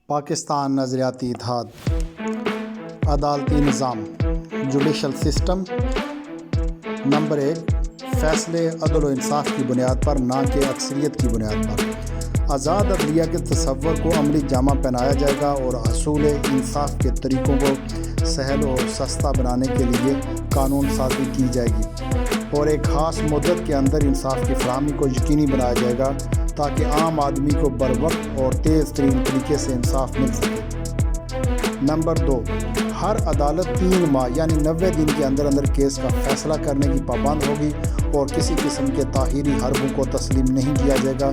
پاکستان نظریاتی اتحاد، عدالتی نظام، جوڈیشل سسٹم۔ نمبر 1، فیصلے عدل و انصاف کی بنیاد پر نہ کہ اکثریت کی بنیاد پر۔ آزاد عدلیہ کے تصور کو عملی جامہ پہنایا جائے گا اور حصول انصاف کے طریقوں کو سہل و سستا بنانے کے لیے قانون سازی کی جائے گی اور ایک خاص مدت کے اندر انصاف کی فراہمی کو یقینی بنایا جائے گا تاکہ عام آدمی کو بروقت اور تیز ترین طریقے سے انصاف مل سکے۔ نمبر 2، ہر عدالت 3 ماہ یعنی 90 دن کے اندر کیس کا فیصلہ کرنے کی پابند ہوگی اور کسی قسم کے تاخیری حربوں کو تسلیم نہیں کیا جائے گا۔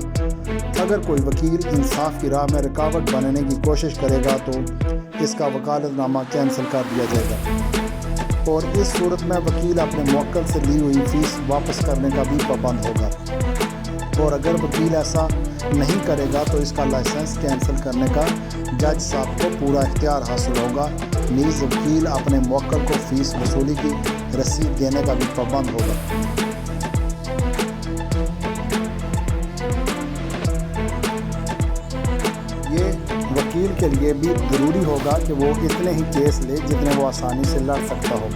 اگر کوئی وکیل انصاف کی راہ میں رکاوٹ بنانے کی کوشش کرے گا تو اس کا وکالت نامہ کینسل کر دیا جائے گا اور اس صورت میں وکیل اپنے موکل سے لی ہوئی فیس واپس کرنے کا بھی پابند ہوگا، اور اگر وکیل ایسا نہیں کرے گا تو اس کا لائسنس کینسل کرنے کا جج صاحب کو پورا اختیار حاصل ہوگا۔ نیز وکیل اپنے موکل کو فیس وصولی کی رسید دینے کا بھی پابند ہوگا۔ یہ وکیل کے لیے بھی ضروری ہوگا کہ وہ اتنے ہی کیس لے جتنے وہ آسانی سے لڑ سکتا ہو۔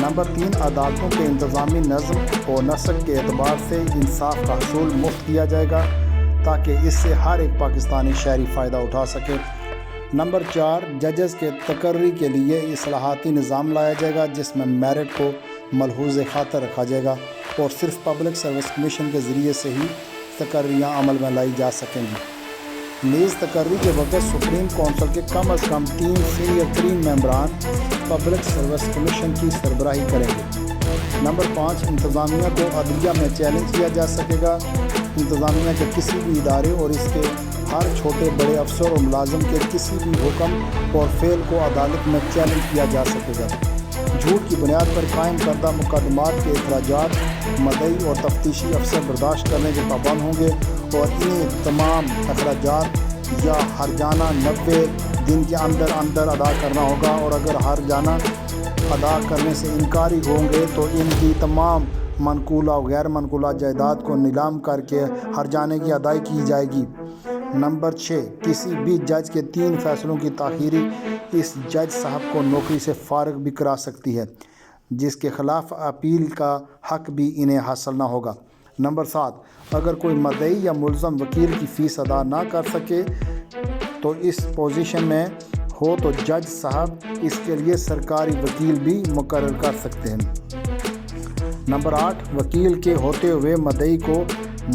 نمبر 3، عدالتوں کے انتظامی نظم و نسق کے اعتبار سے انصاف کا حصول مفت کیا جائے گا تاکہ اس سے ہر ایک پاکستانی شہری فائدہ اٹھا سکے۔ نمبر 4، ججز کے تقرری کے لیے اصلاحاتی نظام لایا جائے گا جس میں میرٹ کو ملحوظ خاطر رکھا جائے گا اور صرف پبلک سروس کمیشن کے ذریعے سے ہی تقرریاں عمل میں لائی جا سکیں گی۔ نیز تقرری کے وقت سپریم کونسل کے کم از کم 3 سینئر ترین ممبران پبلک سروس کمیشن کی سربراہی کریں گے۔ نمبر 5، انتظامیہ کو عدلیہ میں چیلنج کیا جا سکے گا۔ انتظامیہ کے کسی بھی ادارے اور اس کے ہر چھوٹے بڑے افسر اور ملازم کے کسی بھی حکم اور فعل کو عدالت میں چیلنج کیا جا سکے گا۔ جھوٹ کی بنیاد پر قائم کردہ مقدمات کے اخراجات مدعی اور تفتیشی افسر برداشت کرنے کے پابند ہوں گے اور انہیں تمام اخراجات یا ہرجانہ 90 دن کے اندر ادا کرنا ہوگا، اور اگر ہرجانہ ادا کرنے سے انکاری ہوں گے تو ان کی تمام منقولہ و غیر منقولہ جائیداد کو نیلام کر کے ہرجانے کی ادائیگی کی جائے گی۔ نمبر 6، کسی بھی جج کے 3 فیصلوں کی تاخیری اس جج صاحب کو نوکری سے فارغ بھی کرا سکتی ہے، جس کے خلاف اپیل کا حق بھی انہیں حاصل نہ ہوگا۔ نمبر 7، اگر کوئی مدعی یا ملزم وکیل کی فیس ادا نہ کر سکے تو اس پوزیشن میں ہو تو جج صاحب اس کے لیے سرکاری وکیل بھی مقرر کر سکتے ہیں۔ نمبر 8، وکیل کے ہوتے ہوئے مدعی کو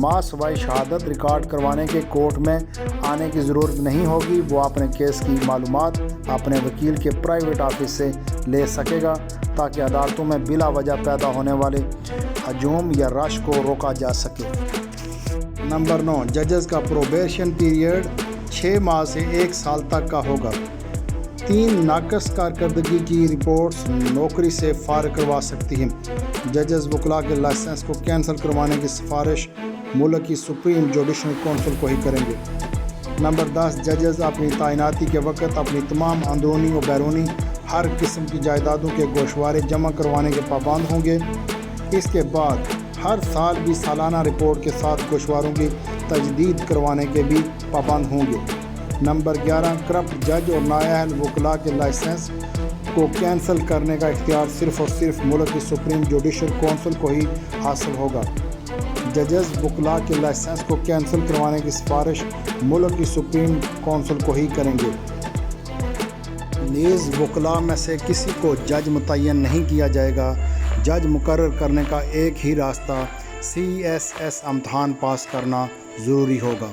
ما سوائے شہادت ریکارڈ کروانے کے کورٹ میں آنے کی ضرورت نہیں ہوگی۔ وہ اپنے کیس کی معلومات اپنے وکیل کے پرائیویٹ آفس سے لے سکے گا تاکہ عدالتوں میں بلا وجہ پیدا ہونے والے ہجوم یا رش کو روکا جا سکے۔ نمبر 9، ججز کا پروبیشن پیریڈ 6 ماہ سے 1 سال تک کا ہوگا۔ 3 ناقص کارکردگی کی رپورٹس نوکری سے فارغ کروا سکتی ہیں۔ ججز وکلاء کے لائسنس کو کینسل کروانے کی سفارش ملک کی سپریم جوڈیشل کونسل کو ہی کریں گے۔ نمبر 10، ججز اپنی تعیناتی کے وقت اپنی تمام اندرونی و بیرونی ہر قسم کی جائیدادوں کے گوشوارے جمع کروانے کے پابند ہوں گے۔ اس کے بعد ہر سال بھی سالانہ رپورٹ کے ساتھ گوشواروں کی تجدید کروانے کے بھی پابند ہوں گے۔ نمبر 11، کرپٹ جج اور نااہل وکلاء کے لائسنس کو کینسل کرنے کا اختیار صرف اور صرف ملک کی سپریم جوڈیشل کونسل کو ہی حاصل ہوگا۔ ججز وکلاء کے لائسنس کو کینسل کروانے کی سفارش ملک کی سپریم کونسل کو ہی کریں گے۔ نیز وکلاء میں سے کسی کو جج متعین نہیں کیا جائے گا۔ جج مقرر کرنے کا ایک ہی راستہ CSS امتحان پاس کرنا ضروری ہوگا۔